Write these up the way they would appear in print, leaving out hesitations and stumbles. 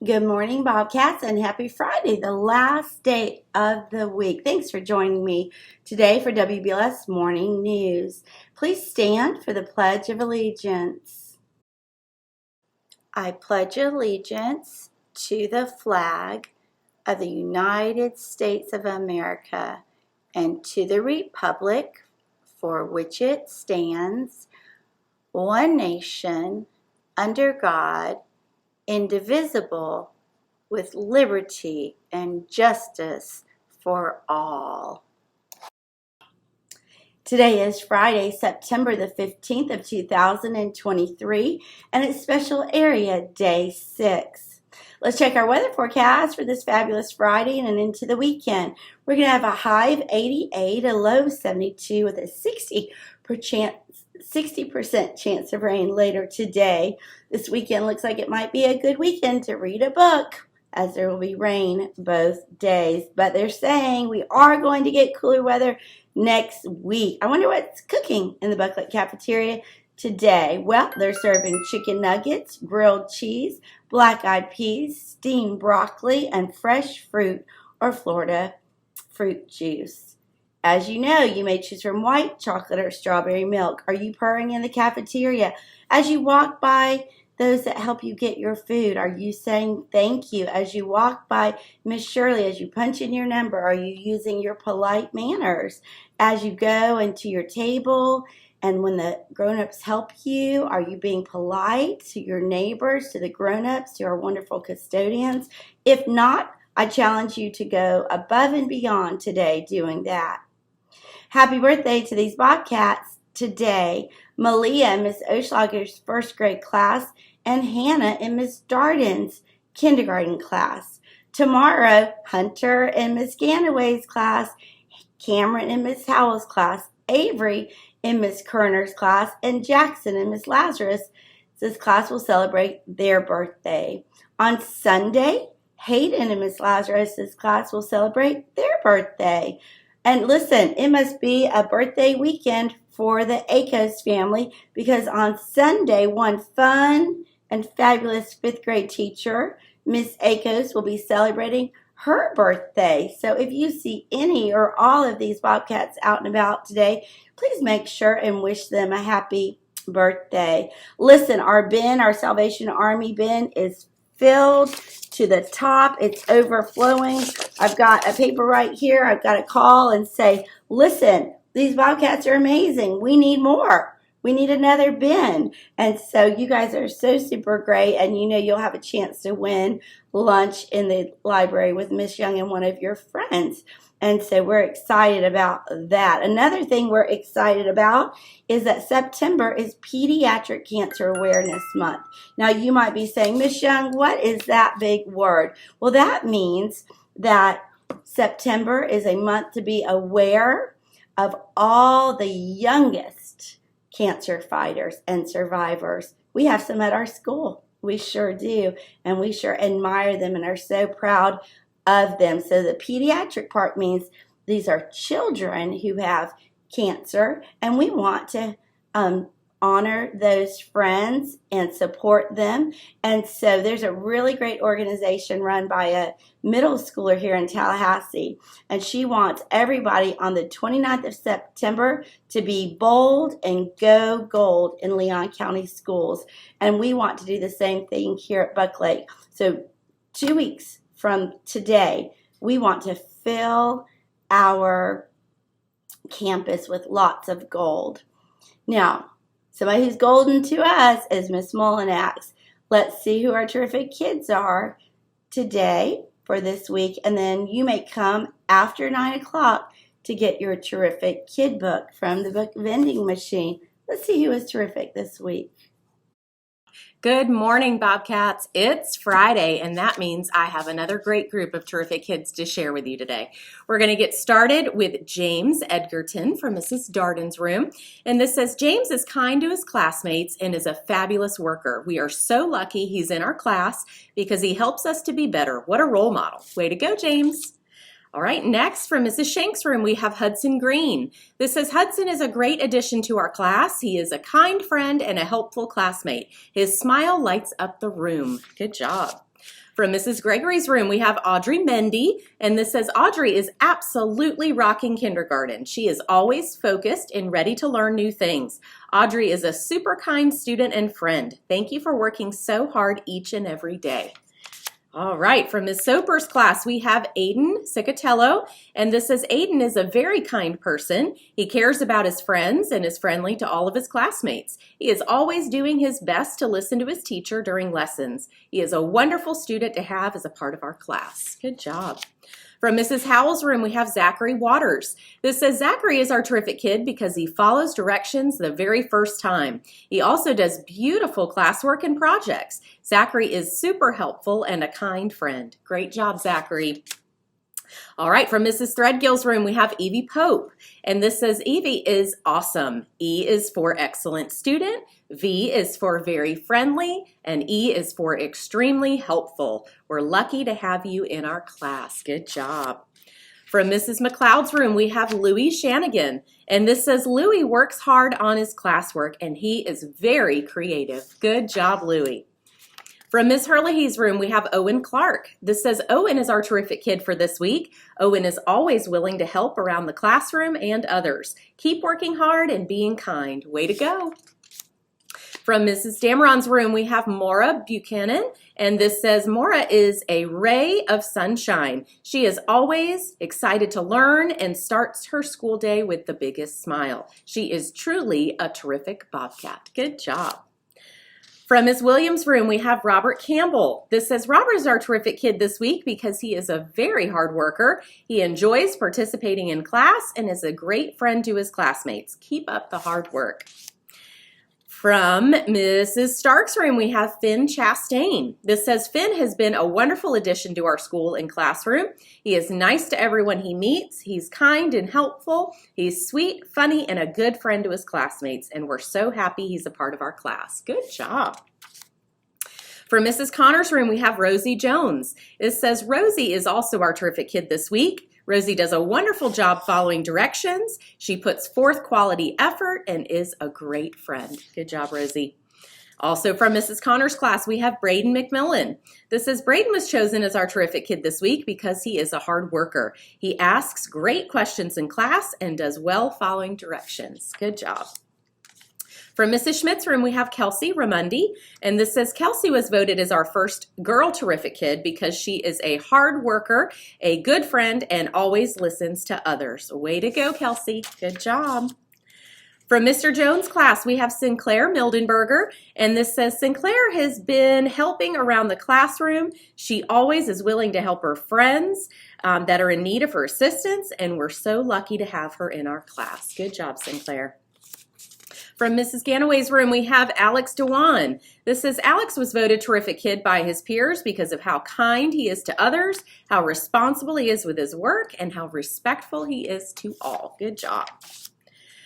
Good morning, Bobcats, and happy Friday, the last day of the week. Thanks for joining me today for WBLS Morning News. Please stand for the Pledge of Allegiance. I pledge allegiance to the flag of the United States of America and to the republic for which it stands, one nation, under God, indivisible, with liberty and justice for all. Today is Friday, September the 15th of 2023, and it's Special Area Day 6. Let's check our weather forecast for this fabulous Friday and into the weekend. We're going to have a high of 88, a low of 72 with a 60% chance of rain later today. This weekend looks like it might be a good weekend to read a book, as there will be rain both days. But they're saying we are going to get cooler weather next week. I wonder what's cooking in the Bucklet cafeteria today. Well, they're serving chicken nuggets, grilled cheese, black-eyed peas, steamed broccoli, and fresh fruit or Florida fruit juice. As you know, you may choose from white chocolate or strawberry milk. Are you purring in the cafeteria? As you walk by those that help you get your food, are you saying thank you? As you walk by Miss Shirley, as you punch in your number, are you using your polite manners? As you go into your table and when the grown-ups help you, are you being polite to your neighbors, to the grown-ups, to our wonderful custodians? If not, I challenge you to go above and beyond today doing that. Happy birthday to these Bobcats today. Malia in Miss Oschlager's first grade class and Hannah in Miss Darden's kindergarten class. Tomorrow, Hunter in Miss Ganaway's class, Cameron in Miss Howell's class, Avery in Miss Kerner's class, and Jackson in Miss Lazarus. This class will celebrate their birthday. On Sunday, Hayden in Miss Lazarus's class will celebrate their birthday. And listen, it must be a birthday weekend for the Akos family because on Sunday, one fun and fabulous fifth grade teacher, Miss Akos, will be celebrating her birthday. So if you see any or all of these Bobcats out and about today, please make sure and wish them a happy birthday. Listen, our bin, our Salvation Army bin, is filled to the top. It's overflowing. I've got a paper right here. I've got to call and say, listen, these Bobcats are amazing. We need more. We need another bin. And so you guys are so super great, and you know you'll have a chance to win lunch in the library with Miss Young and one of your friends. And so we're excited about that. Another thing we're excited about is that September is Pediatric Cancer Awareness Month. Now you might be saying, Miss Young, what is that big word? Well, that means that September is a month to be aware of all the youngest cancer fighters and survivors. We have some at our school. We sure do. And we sure admire them and are so proud of them. So the pediatric part means these are children who have cancer, and we want to honor those friends and support them. And so there's a really great organization run by a middle schooler here in Tallahassee, and she wants everybody on the 29th of September to be bold and go gold in Leon County schools. And we want to do the same thing here at Buck Lake. So 2 weeks from today, we want to fill our campus with lots of gold. Now, somebody who's golden to us is Miss Mullinax. Let's see who our terrific kids are today for this week, and then you may come after 9 o'clock to get your terrific kid book from the book vending machine. Let's see who is terrific this week. Good morning, Bobcats. It's Friday, and that means I have another great group of terrific kids to share with you today. We're going to get started with James Edgerton from Mrs. Darden's room. And this says, James is kind to his classmates and is a fabulous worker. We are so lucky he's in our class because he helps us to be better. What a role model. Way to go, James. All right, next from Mrs. Shank's room, we have Hudson Green. This says, Hudson is a great addition to our class. He is a kind friend and a helpful classmate. His smile lights up the room. Good job. From Mrs. Gregory's room, we have Audrey Mendy, and this says, Audrey is absolutely rocking kindergarten. She is always focused and ready to learn new things. Audrey is a super kind student and friend. Thank you for working so hard each and every day. All right, from Ms. Soper's class, we have Aiden Cicatello, and this says Aiden is a very kind person. He cares about his friends and is friendly to all of his classmates. He is always doing his best to listen to his teacher during lessons. He is a wonderful student to have as a part of our class. Good job. From Mrs. Howell's room, we have Zachary Waters. This says Zachary is our terrific kid because he follows directions the very first time. He also does beautiful classwork and projects. Zachary is super helpful and a kind friend. Great job, Zachary. All right, from Mrs. Threadgill's room, we have Evie Pope. And this says Evie is awesome. E is for excellent student, V is for very friendly, and E is for extremely helpful. We're lucky to have you in our class. Good job. From Mrs. McLeod's room, we have Louis Shanigan. And this says Louis works hard on his classwork, and he is very creative. Good job, Louis. From Ms. Hurley's room, we have Owen Clark. This says Owen is our terrific kid for this week. Owen is always willing to help around the classroom and others. Keep working hard and being kind. Way to go. From Mrs. Dameron's room, we have Maura Buchanan, and this says Maura is a ray of sunshine. She is always excited to learn and starts her school day with the biggest smile. She is truly a terrific Bobcat. Good job. From Ms. Williams' room, we have Robert Campbell. This says Robert is our terrific kid this week because he is a very hard worker. He enjoys participating in class and is a great friend to his classmates. Keep up the hard work. From Mrs. Stark's room, we have Finn Chastain. This says Finn has been a wonderful addition to our school and classroom. He is nice to everyone he meets. He's kind and helpful. He's sweet, funny, and a good friend to his classmates, and we're so happy he's a part of our class. Good job. For Mrs. Connor's room, we have Rosie Jones. It says Rosie is also our terrific kid this week. Rosie does a wonderful job following directions. She puts forth quality effort and is a great friend. Good job, Rosie. Also from Mrs. Connor's class, we have Braden McMillan. This says Braden was chosen as our terrific kid this week because he is a hard worker. He asks great questions in class and does well following directions. Good job. From Mrs. Schmidt's room, we have Kelsey Ramundi, and this says Kelsey was voted as our first girl terrific kid because she is a hard worker, a good friend, and always listens to others. Way to go, Kelsey. Good job. From Mr. Jones' class, we have Sinclair Mildenberger, and this says Sinclair has been helping around the classroom. She always is willing to help her friends that are in need of her assistance, and we're so lucky to have her in our class. Good job, Sinclair. From Mrs. Ganaway's room, we have Alex Dewan. This says Alex was voted terrific kid by his peers because of how kind he is to others, how responsible he is with his work, and how respectful he is to all. Good job.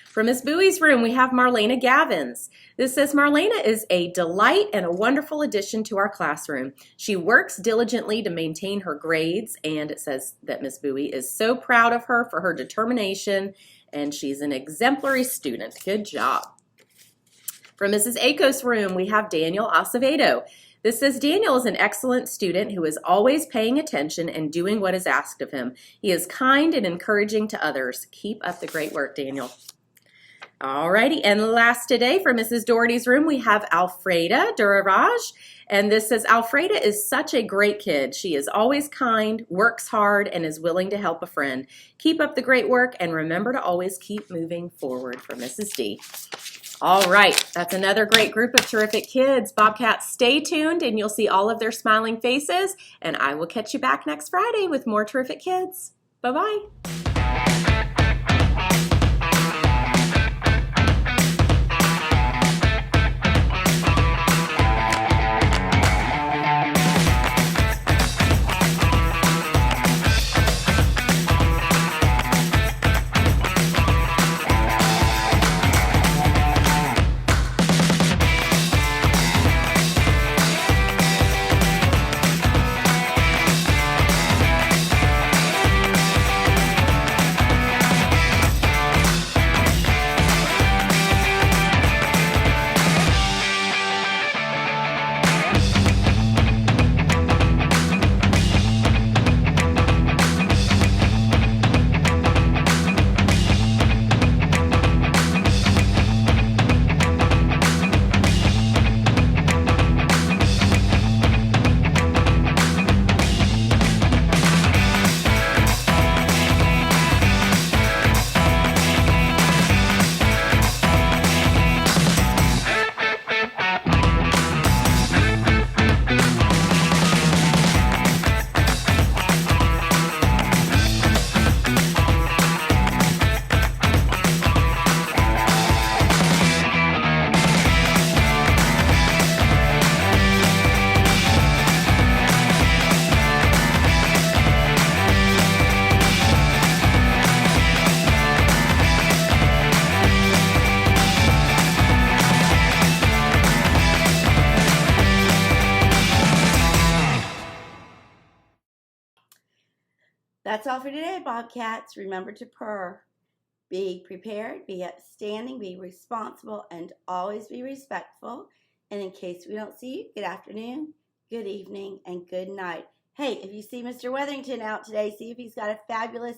From Miss Bowie's room, we have Marlena Gavins. This says Marlena is a delight and a wonderful addition to our classroom. She works diligently to maintain her grades, and it says that Miss Bowie is so proud of her for her determination, and she's an exemplary student. Good job. From Mrs. Akos' room, we have Daniel Acevedo. This says Daniel is an excellent student who is always paying attention and doing what is asked of him. He is kind and encouraging to others. Keep up the great work, Daniel. Alrighty, and last today for Mrs. Doherty's room, we have Alfreda Duraraj. And this says Alfreda is such a great kid. She is always kind, works hard, and is willing to help a friend. Keep up the great work, and remember to always keep moving forward. For Mrs. D. All right, that's another great group of terrific kids. Bobcats, stay tuned, and you'll see all of their smiling faces. And I will catch you back next Friday with more terrific kids. Bye-bye. That's all for today, Bobcats. Remember to purr. Be prepared, be upstanding, be responsible, and always be respectful. And in case we don't see you, good afternoon, good evening, and good night. Hey, if you see Mr. Weatherington out today, see if he's got a fabulous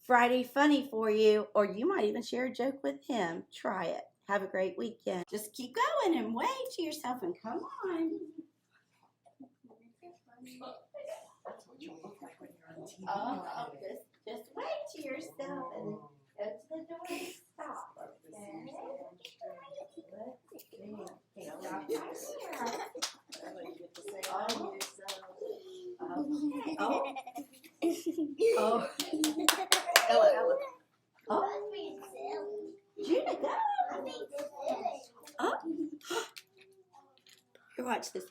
Friday funny for you, or you might even share a joke with him. Try it. Have a great weekend. Just keep going and wave to yourself and come on. That's what you look like when you're on TV. Oh, just wave to yourself and go to the door and stop. Okay. Okay, stop right here. You get to say hi to yourself. Okay. Ella. Oh. Judah, go. Oh. Here, watch this.